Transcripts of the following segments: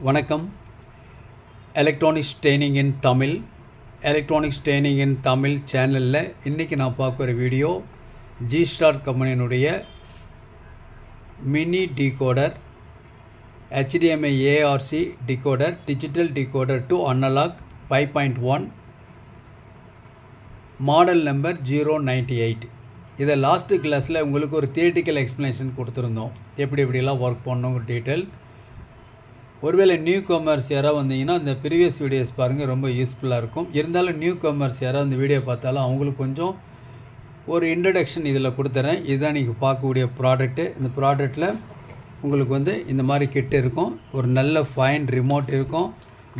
வணக்கம். Electronics training இன் தமிழ் சேனலில் இன்றைக்கி நான் பார்க்குற வீடியோ G-Star கம்பெனியினுடைய mini decoder HDMI ARC decoder digital decoder to analogue 5.1 model number 098. இதை லாஸ்ட்டு கிளாஸில் உங்களுக்கு ஒரு தியரிட்டிக்கல் எக்ஸ்ப்ளனேஷன் கொடுத்துருந்தோம், எப்படிலாம் ஒர்க் பண்ணணும் டீட்டெயில். ஒருவேளை நியூ கமர்ஸ் யாராவது வந்தீங்கன்னா அந்த ப்ரீவியஸ் வீடியோஸ் பாருங்கள், ரொம்ப யூஸ்ஃபுல்லாக இருக்கும். இருந்தாலும் நியூ கமர்ஸ் யாராவது இந்த வீடியோ பார்த்தாலும் அவங்களுக்கு கொஞ்சம் ஒரு இன்ட்ரடக்ஷன் இதில் கொடுத்துறேன். இதுதான் நீங்கள் பார்க்கக்கூடிய ப்ராடக்ட்டு. இந்த ப்ராடக்ட்டில் உங்களுக்கு இந்த மாதிரி கிட் இருக்கும், ஒரு நல்ல ஃபைன் ரிமோட் இருக்கும்,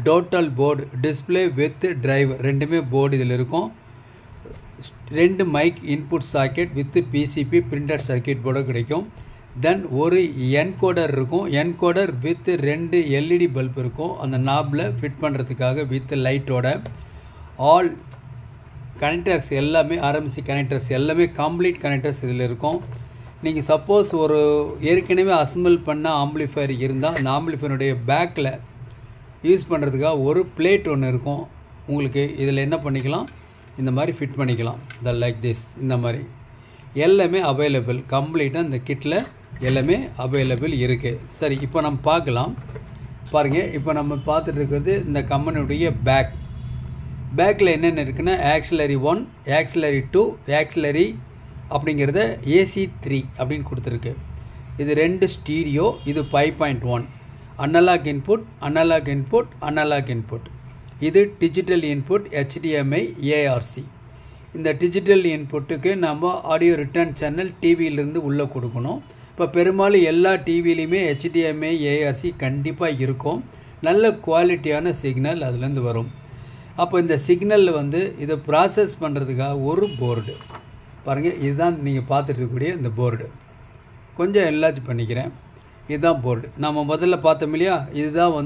total board display with driver ரெண்டுமே போர்டு இதில் இருக்கும், 2 mic input socket with PCB printed circuit board கிடைக்கும். தென் ஒரு என்கோடர் இருக்கும், என்கோடர் வித் 2 LED பல்ப் இருக்கும் அந்த நாபில் ஃபிட் பண்ணுறதுக்காக வித் லைட்டோட. ஆல் கனெக்டர்ஸ் எல்லாமே RMC கனெக்டர்ஸ் எல்லாமே கம்ப்ளீட் கனெக்டர்ஸ் இதில் இருக்கும். நீங்கள் சப்போஸ் ஒரு ஏற்கனவே அசம்பிள் பண்ண ஆம்பிளிஃபயர் இருந்தால் அந்த ஆம்பிளிஃபயருடைய பேக்கில் யூஸ் பண்ணுறதுக்காக ஒரு பிளேட் ஒன்று இருக்கும். உங்களுக்கு இதில் என்ன பண்ணிக்கலாம், இந்த மாதிரி ஃபிட் பண்ணிக்கலாம். லைக் திஸ், இந்த மாதிரி எல்லாமே அவைலபிள், கம்ப்ளீட்டாக இந்த கிட்டில் எல்லாமே அவைலபிள் இருக்குது. சரி, இப்போ நம்ம பார்க்கலாம். பாருங்கள், இப்போ நம்ம பார்த்துட்டு இருக்கிறது இந்த கம்பெனியுடைய பேக்கில் என்னென்ன இருக்குன்னா ஆக்சிலரி 1, ஆக்சிலரி 2, ஆக்சிலரி அப்படிங்கிறத AC3 அப்படின்னு கொடுத்துருக்கு. இது 2 ஸ்டீரியோ, இது 5.1 அனலாக் இன்புட். இது டிஜிட்டல் இன்புட் HDMI ARC. இந்த டிஜிட்டல் இன்புட்டுக்கு நம்ம ஆடியோ ரிட்டர்ன் சேனல் டிவியிலேருந்து உள்ளே கொடுக்கணும். இப்போ பெரும்பாலும் எல்லா டிவிலையுமே HDMI ARC கண்டிப்பாக இருக்கும். நல்ல குவாலிட்டியான சிக்னல் அதுலேருந்து வரும். அப்போ இந்த சிக்னலில் இதை ப்ராசஸ் பண்ணுறதுக்காக ஒரு போர்டு பாருங்கள், இதுதான் நீங்கள் பார்த்துட்டு இருக்கக்கூடிய இந்த போர்டு. கொஞ்சம் எல்லாச்சும் பண்ணிக்கிறேன். இதுதான் போர்டு. நம்ம முதல்ல பார்த்தோம் இல்லையா, இதுதான்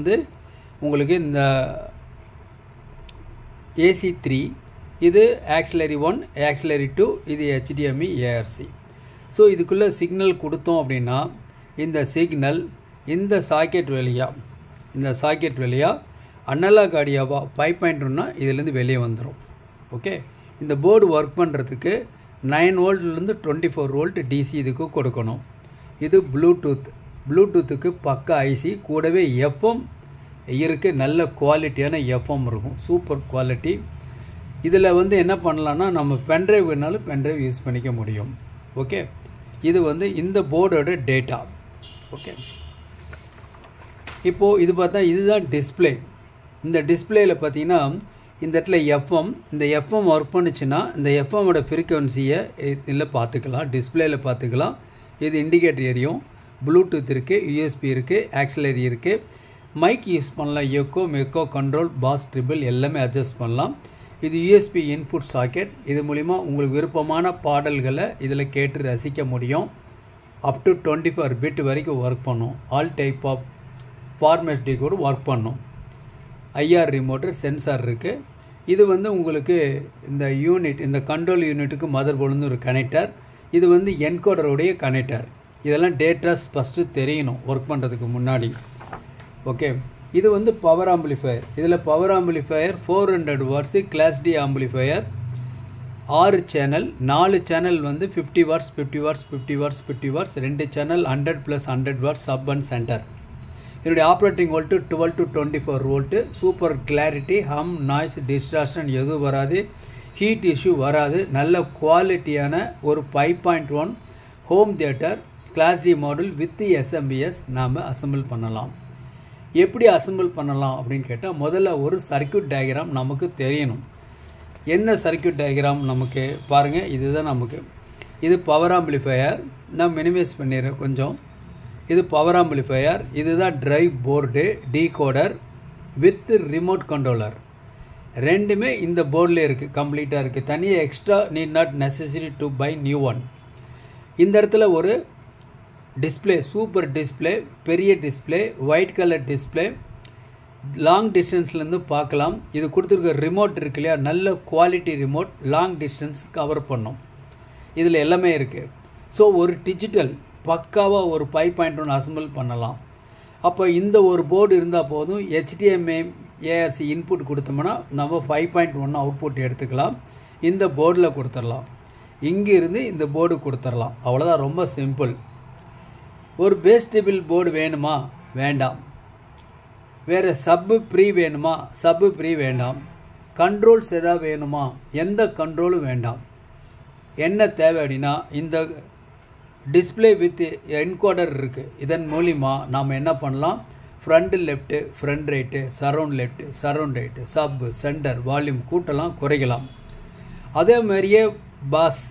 உங்களுக்கு இந்த AC3, இது ஆக்சிலரி 1, ஆக்சிலரி 2, இது HDMI ARC. ஸோ இதுக்குள்ளே சிக்னல் கொடுத்தோம் அப்படின்னா இந்த சிக்னல் இந்த சாக்கெட் வழியாக அனலாக் ஆடியோவா 5.1னா இதுலேருந்து வெளியே வந்துடும். ஓகே, இந்த போர்டு ஒர்க் பண்ணுறதுக்கு 9 வோல்ட்லேருந்து 24 வோல்ட் DC இதுக்கு கொடுக்கணும். இது ப்ளூடூத்துக்கு பக்கா IC, கூடவே FM இருக்குது, நல்ல குவாலிட்டியான FM இருக்கும், சூப்பர் குவாலிட்டி. இதில் என்ன பண்ணலான்னா நம்ம பென்ட்ரைவ் வேணாலும் பென்ட்ரைவ் யூஸ் பண்ணிக்க முடியும். ஓகே, இது இந்த போர்டோட டேட்டா. ஓகே, இப்போது இது பார்த்தா இதுதான் டிஸ்பிளே. இந்த டிஸ்பிளேயில் பார்த்தீங்கன்னா இந்த இடத்துல FM, இந்த FM ஒர்க் பண்ணிச்சுன்னா இந்த FMோட ஃப்ரீக்வன்சியை இதில் பார்த்துக்கலாம், டிஸ்பிளேயில் பார்த்துக்கலாம். இது இண்டிகேட்டர் எரியும், ப்ளூடூத் இருக்குது, USB இருக்குது, ஆக்சிலரி இருக்குது, மைக் யூஸ் பண்ணலாம், எக்கோ கண்ட்ரோல், பாஸ், ட்ரிபிள் எல்லாமே அட்ஜஸ்ட் பண்ணலாம். இது USB இன்புட் சாக்கெட். இது மூலிமா உங்களுக்கு விருப்பமான பாடல்களை இதில் கேட்டு ரசிக்க முடியும். அப் டு 24 பிட் வரைக்கும் ஒர்க் பண்ணும். All type of format decode work பண்ணும். IR ரிமோட்டர் சென்சார் இருக்குது. இது உங்களுக்கு இந்த யூனிட், இந்த கண்ட்ரோல் யூனிட்டுக்கு மதர் போர்டு ஒரு கனெக்டர். இது என்கோடருடைய கனெக்டர். இதெல்லாம் டேட்டாஸ் ஃபஸ்ட்டு தெரியணும் ஒர்க் பண்ணுறதுக்கு முன்னாடி. ஓகே, இது பவர் ஆம்பிளிஃபயர். இதில் power amplifier 400 watts class D amplifier, 6 channel, 4 channel 50 watts 50 watts 50 watts 50 watts, 2 channel 100+100 watts sub and centre. இதனுடைய operating volt 12 to 24 volt. Super clarity, hum, noise, distortion எதுவும் வராது, heat issue வராது. நல்ல குவாலிட்டியான ஒரு 5.1 home theatre class D model with SMBS நாம் assemble பண்ணலாம். எப்படி அசம்பிள் பண்ணலாம் அப்படின்னு கேட்டால் முதல்ல ஒரு சர்க்யூட் டயக்ராம் நமக்கு தெரியணும். என்ன சர்க்யூட் டயக்ராம் நமக்கு பாருங்கள், இதுதான் நமக்கு. இது பவர் ஆம்பிளிஃபயர். நான் மினிமைஸ் பண்ணிடுறேன் கொஞ்சம். இது பவர் ஆம்பிளிஃபயர், இதுதான் drive board, decoder with remote controller. ரெண்டுமே இந்த போர்டில் இருக்குது, கம்ப்ளீட்டாக இருக்குது. தனியாக extra need not necessary to buy new one. இந்த இடத்துல ஒரு டிஸ்பிளே, சூப்பர் டிஸ்பிளே, பெரிய display, white colour display, long டிஸ்டன்ஸ்லேருந்து பார்க்கலாம். இது கொடுத்துருக்க ரிமோட் இருக்கு இல்லையா, நல்ல quality remote, long distance cover பண்ணும். இதில் எல்லாமே இருக்குது. ஸோ ஒரு டிஜிட்டல் பக்காவாக ஒரு 5.1 அசம்பிள் பண்ணலாம். அப்போ இந்த ஒரு போர்டு இருந்தால் போதும். HDMI ARC இன்புட் கொடுத்தோம்னா நம்ம 5.1 அவுட்புட் எடுத்துக்கலாம். இந்த போர்டில் கொடுத்துடலாம். இங்கிருந்து இந்த போர்டு கொடுத்துடலாம். அவ்வளோதான், ரொம்ப சிம்பிள். ஒரு பேஸ் டேபிள் போர்டு வேணுமா? வேண்டாம். வேறு சப்பு ப்ரீ வேணுமா? சப்பு ப்ரீ வேண்டாம். கண்ட்ரோல்ஸ் எதாவது வேணுமா? எந்த கண்ட்ரோலும் வேண்டாம். என்ன தேவை அப்படின்னா இந்த டிஸ்பிளே வித் என்கோடர் இருக்குது. இதன் மூலிமா நாம் என்ன பண்ணலாம்? Front left, front right, surround left, surround right, சப்பு, சென்டர், வால்யூம் கூட்டலாம், குறைக்கலாம். அதே மாதிரியே பாஸ்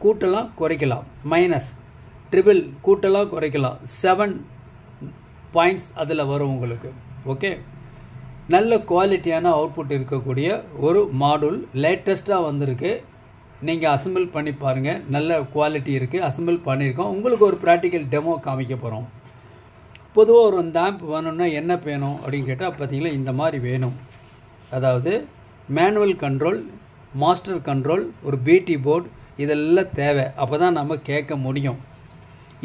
கூட்டலாம், குறைக்கலாம். மைனஸ், ட்ரிபிள் கூட்டலாம், குறைக்கலாம். 7 பாயிண்ட்ஸ் அதில் வரும் உங்களுக்கு. ஓகே, நல்ல குவாலிட்டியான அவுட்புட் இருக்கக்கூடிய ஒரு மாடூல் லேட்டஸ்ட்டாக வந்திருக்கு. நீங்கள் அசம்பிள் பண்ணி பாருங்கள். நல்ல குவாலிட்டி இருக்குது. அசம்பிள் பண்ணியிருக்கோம். உங்களுக்கு ஒரு ப்ராக்டிக்கல் டெமோ காமிக்க போகிறோம். பொதுவாக ஒரு இந்த ஆம்ப் வேணும்னா என்ன வேணும் அப்படின்னு கேட்டால் பார்த்தீங்களா, இந்த மாதிரி வேணும். அதாவது மேனுவல் கண்ட்ரோல், மாஸ்டர் கண்ட்ரோல், ஒரு பிடி போர்டு, இதெல்லாம் தேவை. அப்போ தான் நம்ம கேட்க முடியும்.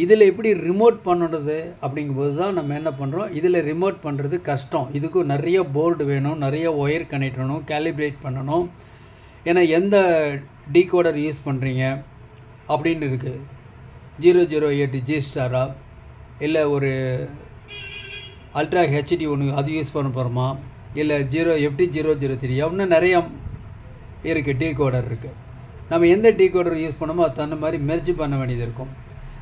இதில் எப்படி ரிமோட் பண்ணுறது அப்படிங்கும்போது தான் நம்ம என்ன பண்ணுறோம், இதில் ரிமோட் பண்ணுறது கஷ்டம். இதுக்கு நிறைய போர்டு வேணும், நிறைய ஒயர் கனெக்ட் பண்ணணும், கேலிப்ரேட் பண்ணணும். ஏன்னா எந்த டீகோடர் யூஸ் பண்ணுறீங்க அப்படின்னு இருக்குது. 008 G ஸ்டாரா, இல்லை ஒரு அல்ட்ரா ஹெச்டி ஒன்று அது யூஸ் பண்ண போகிறோமா, இல்லை FD003, இன்னும் நிறைய இருக்குது, டீகோடர் இருக்குது. நம்ம எந்த டீகோடர் யூஸ் பண்ணோமோ அது தகுந்த மாதிரி மெர்ஜ் பண்ண வேண்டியது இருக்கும்.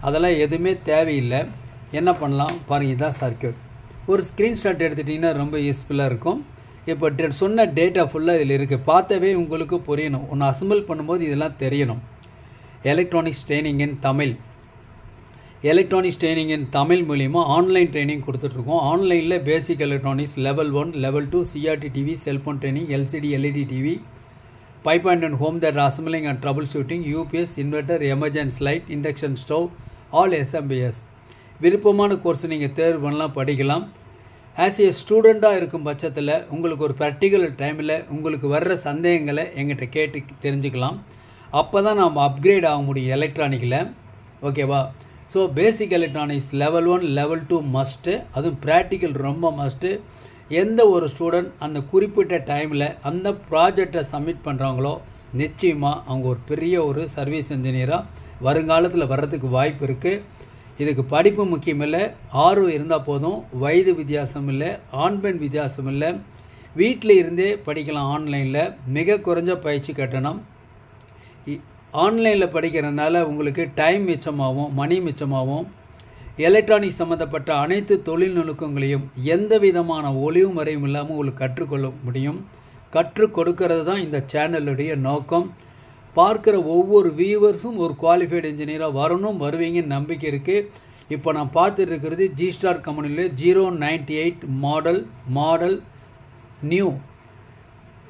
அதெல்லாம் எதுவுமே தேவையில்லை. என்ன பண்ணலாம் பாருங்கள், இதுதான் சர்க்யூட். ஒரு ஸ்க்ரீன்ஷாட் எடுத்துட்டிங்கன்னா ரொம்ப யூஸ்ஃபுல்லாக இருக்கும். இப்போ சொன்ன டேட்டா ஃபுல்லாக இதில் இருக்குது. பார்த்தவே உங்களுக்கு புரியணும். ஒன்று அசம்பிள் பண்ணும்போது இதெல்லாம் தெரியணும். எலக்ட்ரானிக்ஸ் ட்ரைனிங் இன் தமிழ். எலக்ட்ரானிக்ஸ் ட்ரைனிங் இன் தமிழ் மூலிமா ஆன்லைன் ட்ரைனிங் கொடுத்துட்ருக்கோம். ஆன்லைனில் பேசிக் electronics level 1, level 2, CRT TV, cellphone training, LCD LED TV, 5.1 home that assembling and troubleshooting, UPS, inverter, emergency light, induction stove, all SMBS. விருப்பமான கோர்ஸ் நீங்கள் தேர்வு பண்ணலாம், படிக்கலாம். ஆஸ் ஏ ஸ்டூடெண்ட்டாக இருக்கும் பட்சத்தில் உங்களுக்கு ஒரு ப்ராக்டிக்கல் டைமில் உங்களுக்கு வர்ற சந்தேகங்களை எங்கிட்ட கேட்டு தெரிஞ்சுக்கலாம். அப்போ தான் நாம் அப்கிரேட் ஆக முடியும் எலக்ட்ரானிக்கில். ஓகேவா? So basic electronics level 1, level 2 must. அதுவும் ப்ராக்டிக்கல் ரொம்ப மஸ்ட்டு. எந்த ஒரு ஸ்டூடெண்ட் அந்த குறிப்பிட்ட டைமில் அந்த ப்ராஜெக்டை சப்மிட் பண்ணுறாங்களோ நிச்சயமாக அவங்க ஒரு பெரிய ஒரு சர்வீஸ் இன்ஜினியராக வருங்காலத்தில் வர்றதுக்கு வாய்ப்பு இருக்குது. இதுக்கு படிப்பு முக்கியம் இல்லை, ஆர்வம் இருந்தால் போதும். வயது வித்தியாசம் இல்லை, ஆண் பெண் வித்தியாசம் இல்லை. வீட்டில் இருந்தே படிக்கலாம். ஆன்லைனில் மிக குறைஞ்ச பயிற்சி கட்டணம். ஆன்லைனில் படிக்கிறதுனால உங்களுக்கு டைம் மிச்சமாகவும் மணி மிச்சமாகவும் எலக்ட்ரானிக்ஸ் சம்மந்தப்பட்ட அனைத்து தொழில் நுணுக்கங்களையும் எந்த விதமான ஒளிவு மறைவும் இல்லாமல் உங்களுக்கு கற்றுக்கொள்ள முடியும். கற்றுக் கொடுக்கறது தான் இந்த சேனலுடைய நோக்கம். பார்க்குற ஒவ்வொரு வியூவர்ஸும் ஒரு குவாலிஃபைடு இன்ஜினியராக வருவீங்கன்னு நம்பிக்கை இருக்குது. இப்போ நான் பார்த்துட்டு இருக்கிறது G ஸ்டார் கம்பெனியில் 098 மாடல் நியூ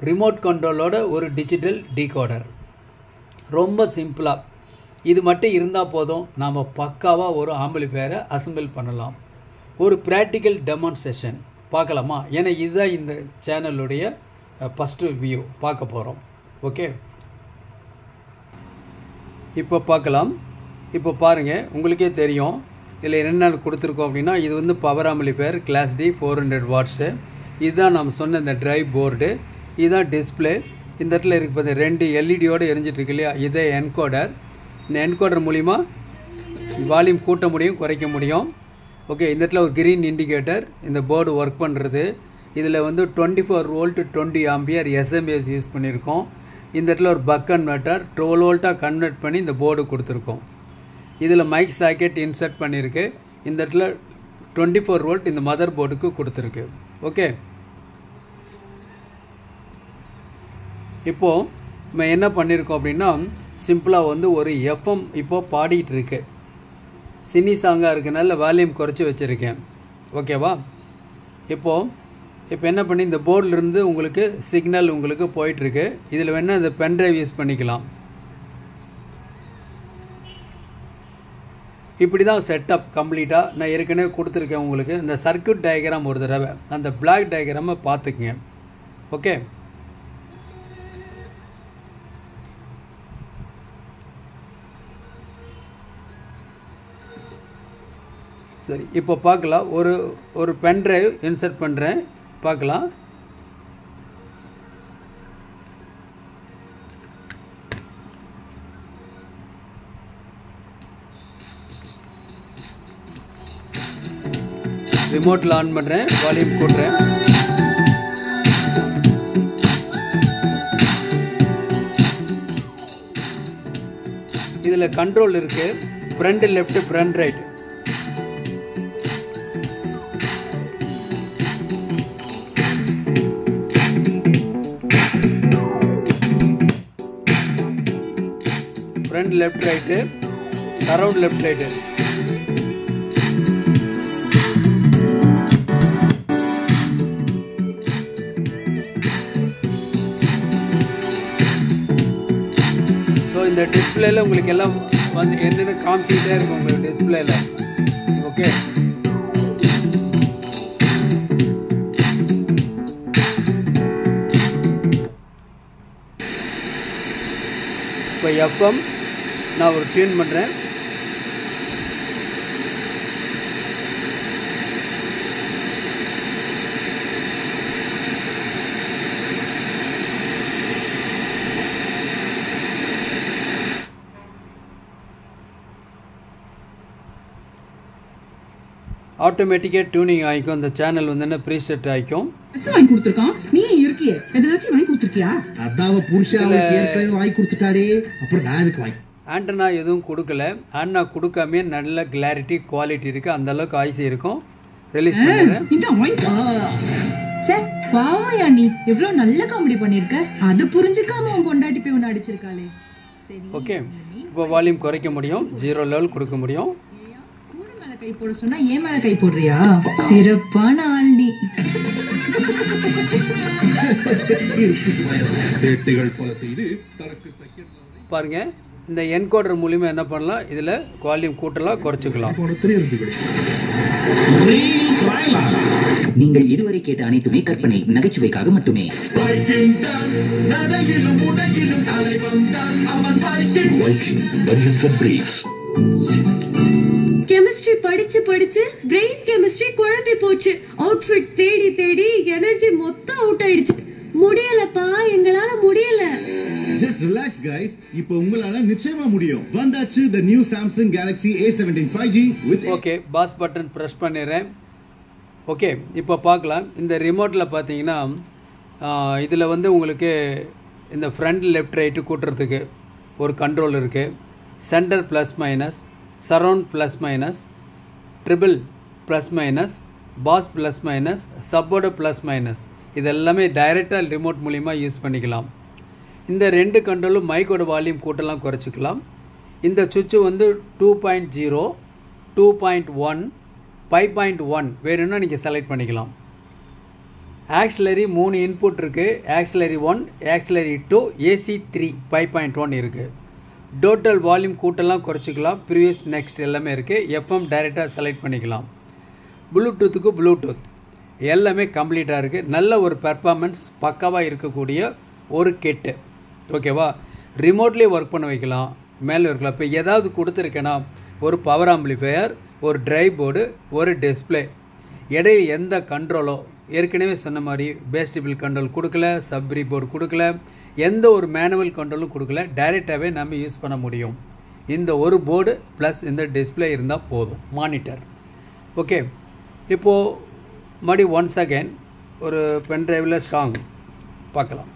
ரிமோட் கண்ட்ரோலோட ஒரு டிஜிட்டல் டீகோடர். ரொம்ப சிம்பிளாக இது மட்டும் இருந்தால் போதும், நாம் பக்காவாக ஒரு ஆம்பிளிஃபையரை அசம்பிள் பண்ணலாம். ஒரு ப்ராக்டிக்கல் டெமான்ஸ்ட்ரேஷன் பார்க்கலாமா? ஏன்னா இதுதான் இந்த சேனலுடைய ஃபஸ்ட்டு வியூ பார்க்க போகிறோம். ஓகே, இப்போ பார்க்கலாம். இப்போ பாருங்கள், உங்களுக்கே தெரியும் இதில் என்னென்ன கொடுத்துருக்கோம் அப்படின்னா, இது வந்து power amplifier class D 400 watts. இதுதான் நம்ம சொன்ன இந்த ட்ரைவ் போர்டு. இதுதான் டிஸ்பிளே. இந்த இடத்துல இருக்குது பார்த்து 2 LED எரிஞ்சிட்ருக்கு இல்லையா, இதே என்கோடர். இந்த என்கோடர் மூலிமா வால்யூம் கூட்ட முடியும், குறைக்க முடியும். ஓகே, இந்த இடத்துல ஒரு க்ரீன் இண்டிகேட்டர் இந்த போர்டு ஒர்க் பண்ணுறது. இதில் வந்து 24 வோல்ட் 20 ஆம்பியர் SMBS யூஸ் பண்ணியிருக்கோம். இந்த இடத்துல ஒரு பக் கன்வெர்ட்டர் 12 வோல்ட்டாக கன்வெர்ட் பண்ணி இந்த போர்டு கொடுத்துருக்கோம். இதில் மைக் சாக்கெட் இன்சர்ட் பண்ணியிருக்கு. இந்த இடத்துல 24 வோல்ட் இந்த மதர் போர்டுக்கு கொடுத்துருக்கு. ஓகே, இப்போது நம்ம என்ன பண்ணியிருக்கோம் அப்படின்னா, சிம்பிளாக வந்து ஒரு FM இப்போது பாடிட்டு இருக்கு. சினி சாங்காக இருக்கனால வால்யூம் குறைச்சி வச்சுருக்கேன். ஓகேவா? இப்போ என்ன பண்ணி இந்த போர்டிலிருந்து உங்களுக்கு சிக்னல் உங்களுக்கு போயிட்டுருக்கு. இதில் வேணால் இந்த பென்ட்ரைவ் யூஸ் பண்ணிக்கலாம். இப்படி தான் செட்டப் கம்ப்ளீட்டாக நான் ஏற்கனவே கொடுத்துருக்கேன் உங்களுக்கு. இந்த சர்க்யூட் டயக்ராம் ஒரு தடவை அந்த பிளாக் டயக்ராமை பார்த்துக்குங்க. ஓகே, சரி, இப்போ பார்க்கலாம். ஒரு பென் டிரைவ் இன்சர்ட் பண்ணுறேன், பார்க்கலாம். ரிமோட்டில் ஆன் பண்ணுறேன், வால்யூம் கூட்டுறேன். இதில் கண்ட்ரோல் இருக்குது, front left front right. Front left right, surround left right. So இந்த டிஸ்பிளேல உங்களுக்கு எல்லாம் வந்து என்னென்ன காமிச்சிக்கிட்டே இருக்கும் உங்களுக்கு டிஸ்பிளேல. ஓகே, இப்போ எஃப்எம் நான் ஒரு டியூன் பண்ணுறேன். ஆட்டோமேட்டிக்காக டியூனிங் ஆகிக்கும். அந்த சேனல் வந்து என்ன ப்ரீசெட் ஆகிக்கும். வாங்கி கொடுத்துருக்கான், நீ இருக்கியே எதனாச்சும் வாங்கி கொடுத்துருக்கியா? அதாவ புருஷாவை ஏற்கனவே வாங்கி கொடுத்துட்டாடே, அப்புறம் நான் எதுக்கு வாங்கி? ஆண்டனா எதுவும் கொடுக்கல. ஆண்டனா கொடுக்காமே நல்ல கிளாரிட்டி குவாலிட்டி இருக்குது, அந்த அளவுக்கு ஆய்ஸ் இருக்கும். ரிலீஸ் பண்ணுறேன். சே பாவையா, நீ எவ்வளோ நல்ல காமெடி பண்ணியிருக்க. அது புரிஞ்சுக்காம உன் பொண்டாட்டி போய் ஒன்று அடிச்சிருக்காளே. சரி, ஓகே. இப்போ வால்யூம் குறைக்க முடியும், 0 லெவல் கொடுக்க முடியும். கை போட சொன்னா ஏன் மேல கை போடுறியா? சிறப்பான ஆள் நீ. பாருங்க, இந்த என்கோடர் மூலியமா என்ன பண்ணலாம், இதுல வால்யூம் கூட்டலாம் குறைச்சிக்கலாம். நீங்கள் இதுவரை கேட்ட அனைத்துமே கற்பனை, நகைச்சுவைக்காக மட்டுமே. கெமிஸ்ட்ரி படிச்சு படிச்சு பிரெயின் கெமிஸ்ட்ரி குழம்பி போச்சு. அவுட்ஃபிட் தேடி தேடி எனர்ஜி மொத்தம் அவுட் ஆயிடுச்சு. முடியலப்பா, எங்களால முடியல. Just relax guys, இப்போ உங்களால நிச்சயமா முடியும். வந்தாச்சு the new Samsung Galaxy A17 5G with okay, pass button press பண்ணிடுறேன். ஓகே, இப்போ பார்க்கலாம். இந்த ரிமோட்டில் பார்த்தீங்கன்னா இதில் வந்து உங்களுக்கு இந்த ஃப்ரண்ட் லெஃப்ட் ரைட்டு கூட்டுறதுக்கு ஒரு கண்ட்ரோல் இருக்குது. Centre plus minus, surround plus minus, treble plus minus, bass plus minus, support plus minus, இது எல்லாமே டைரெக்டாக ரிமோட் மூலிமா யூஸ் பண்ணிக்கலாம். இந்த 2 கண்ட்ரோலும் மைக்கோட வால்யூம் கூட்டலாம் குறைச்சிக்கலாம். இந்த சுவிட்சு வந்து 2.0, 2.1, 5.1 வேணும்னா நீங்கள் செலக்ட் பண்ணிக்கலாம். ஆக்சிலரி 3 இன்புட் இருக்குது. ஆக்சிலரி 1, ஆக்சிலரி 2, AC3 5.1 இருக்குது. டோட்டல் வால்யூம் கூட்டலாம் குறைச்சிக்கலாம். ப்ரீவியஸ் நெக்ஸ்ட் எல்லாமே இருக்குது. எஃப்எம் டைரெக்டாக செலக்ட் பண்ணிக்கலாம். ப்ளூடூத்துக்கு ப்ளூடூத் எல்லாமே கம்ப்ளீட்டாக இருக்குது. நல்ல ஒரு பெர்ஃபார்மன்ஸ் பக்காவாக இருக்கக்கூடிய ஒரு கெட்டு. ஓகேவா, ரிமோட்லேயே ஒர்க் பண்ண வைக்கலாம், மேலே இருக்கலாம். இப்போ ஏதாவது கொடுத்துருக்கேன்னா ஒரு பவர் ஆம்பிளிஃபையர், ஒரு ட்ரைவ் போர்டு, ஒரு டிஸ்பிளே, இடையில் எந்த கண்ட்ரோலோ ஏற்கனவே சொன்ன மாதிரி பேஸ்டிபிள் கண்ட்ரோல் கொடுக்கல, சப்ரி போர்டு கொடுக்கல, எந்த ஒரு மேனுவல் கண்ட்ரோலும் கொடுக்கல. டைரெக்டாகவே நம்ம யூஸ் பண்ண முடியும். இந்த ஒரு போர்டு ப்ளஸ் இந்த டிஸ்பிளே இருந்தால் போதும், மானிட்டர். ஓகே, இப்போது மறுபடி ஒன்ஸ் அகைன் ஒரு பென் டிரைவில் சாங் பார்க்கலாம்.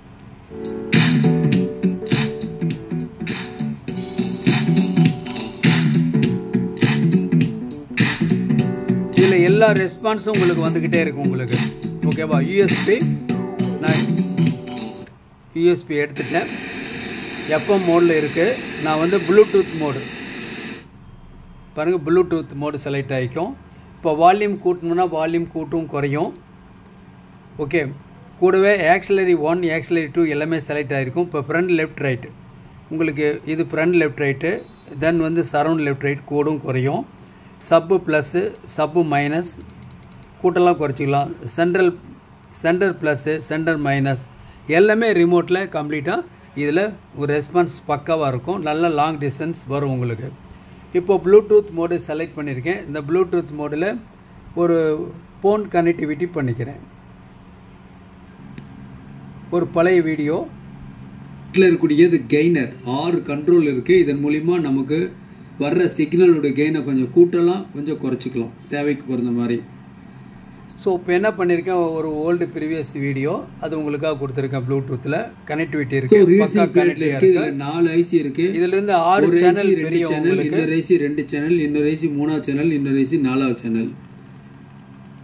இதில் எல்லா ரெஸ்பான்ஸும் உங்களுக்கு வந்துக்கிட்டே இருக்கும் உங்களுக்கு. ஓகேவா, யூஎஸ்பி நான் யூஎஸ்பி எடுத்துட்டேன். எஃப்எம் மோடில் இருக்குது. நான் வந்து ப்ளூடூத் மோடு பாருங்கள், ப்ளூடூத் மோடு செலக்ட் ஆகிக்கும். இப்போ வால்யூம் கூட்டணும்னா வால்யூம் கூட்டும் குறையும். ஓகே, கூடவே ஆக்சிலரி 1, ஆக்சிலரி 2 எல்லாமே செலக்ட் ஆகிருக்கும். இப்போ ஃப்ரண்ட் லெஃப்ட் ரைட்டு உங்களுக்கு இது ஃப்ரண்ட் லெஃப்ட் ரைட்டு, தென் வந்து சரவுண்ட் லெஃப்ட் ரைட் கூடும் குறையும். சப்பு ப்ளஸ்ஸு, சப்பு மைனஸ் கூட்டெல்லாம் குறைச்சிக்கலாம். சென்டர் ப்ளஸ்ஸு, சென்டர் மைனஸ் எல்லாமே ரிமோட்டில் கம்ப்ளீட்டாக இதில் ஒரு ரெஸ்பான்ஸ் பக்காவாக இருக்கும். நல்ல லாங் டிஸ்டன்ஸ் வரும் உங்களுக்கு. இப்போ ப்ளூடூத் மோடு செலக்ட் பண்ணியிருக்கேன். இந்த ப்ளூடூத் மோடில் ஒரு ஃபோன் கனெக்டிவிட்டி பண்ணிக்கிறேன். ஒரு பழைய வீடியோ இதில் இருக்கக்கூடியது கெய்னர் 6 கண்ட்ரோல் இருக்குது. இதன் மூலிமா நமக்கு வர்ற சிக்னலோட கெயினை கொஞ்சம் கூட்டலாம், கொஞ்சம் குறைச்சிக்கலாம் தேவைக்கு பொறுத்த மாதிரி. ஸோ இப்போ என்ன பண்ணியிருக்கேன், ஒரு ஓல்டு ப்ரீவியஸ் வீடியோ அது உங்களுக்காக கொடுத்துருக்கேன். ப்ளூடூத்தில் கனெக்டிவிட்டி இருக்குது, இதில் 4 ஐசி இருக்குது. இதுலேருந்து 6 சேனல், 2 சேனல், இன்னொரு ஐசி 2 சேனல், இன்னொரு ஐசி 3ஆவது சேனல், இன்னொரு ஐசி 4ஆவது சேனல்.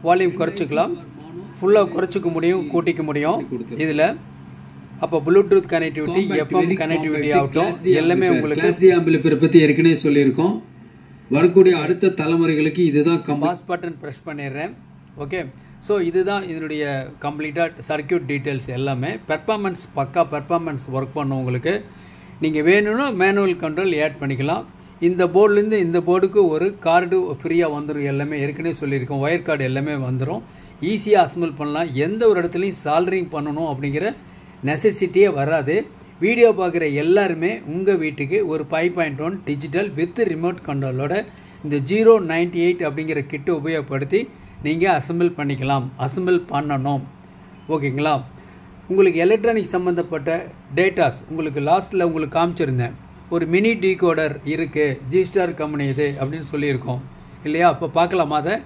வால்யூம் குறைச்சிக்கலாம், ஃபுல்லாக குறைச்சிக்க முடியும், கூட்டிக்க முடியும் இதில். அப்போ ப்ளூடூத் கனெக்டிவிட்டி, எஃப்எம் கனெக்டிவிட்டி ஆகட்டும், எல்லாமே உங்களுக்கு கிளாஸ் டி ஆம்பிளிஃபையர் பற்றி ஏற்கனவே சொல்லியிருக்கோம். வரக்கூடிய அடுத்த தலைமுறைகளுக்கு இதுதான் பாஸ் பட்டன் ப்ரெஸ் பண்ணிடுறேன். ஓகே, ஸோ இதுதான் இதனுடைய கம்ப்ளீட்டாக சர்க்கியூட் டீட்டெயில்ஸ் எல்லாமே. பெர்ஃபார்மன்ஸ் பக்கா பெர்ஃபார்மன்ஸ் ஒர்க் பண்ணும் உங்களுக்கு. நீங்கள் வேணும்னா மேனுவல் கண்ட்ரோல் ஆட் பண்ணிக்கலாம். இந்த போர்ட்லேருந்து இந்த போர்டுக்கு ஒரு கார்டு ஃப்ரீயாக வந்துடும். எல்லாமே ஏற்கனவே சொல்லியிருக்கோம், ஒயர் கார்டு எல்லாமே வந்துடும். ஈஸியாக அசம்பிள் பண்ணலாம். எந்த ஒரு இடத்துலையும் சால்டரிங் பண்ணணும் அப்படிங்கிற நெசசிட்டியே வராது. வீடியோ பார்க்குற எல்லாருமே உங்கள் வீட்டுக்கு ஒரு 5.1 டிஜிட்டல் வித் ரிமோட் கண்ட்ரோலோட இந்த 098 அப்படிங்கிற கிட்டு உபயோகப்படுத்தி நீங்கள் அசம்பிள் பண்ணிக்கலாம், அசம்பிள் பண்ணணும். ஓகேங்களா? உங்களுக்கு எலக்ட்ரானிக் சம்மந்தப்பட்ட டேட்டாஸ் உங்களுக்கு லாஸ்ட்டில் உங்களுக்கு காமிச்சிருந்தேன். ஒரு மினி டீகோடர் இருக்குது, ஜிஸ்டார் கம்பெனி இது அப்படின்னு சொல்லியிருக்கோம் இல்லையா? அப்போ பார்க்கலாமா அதை?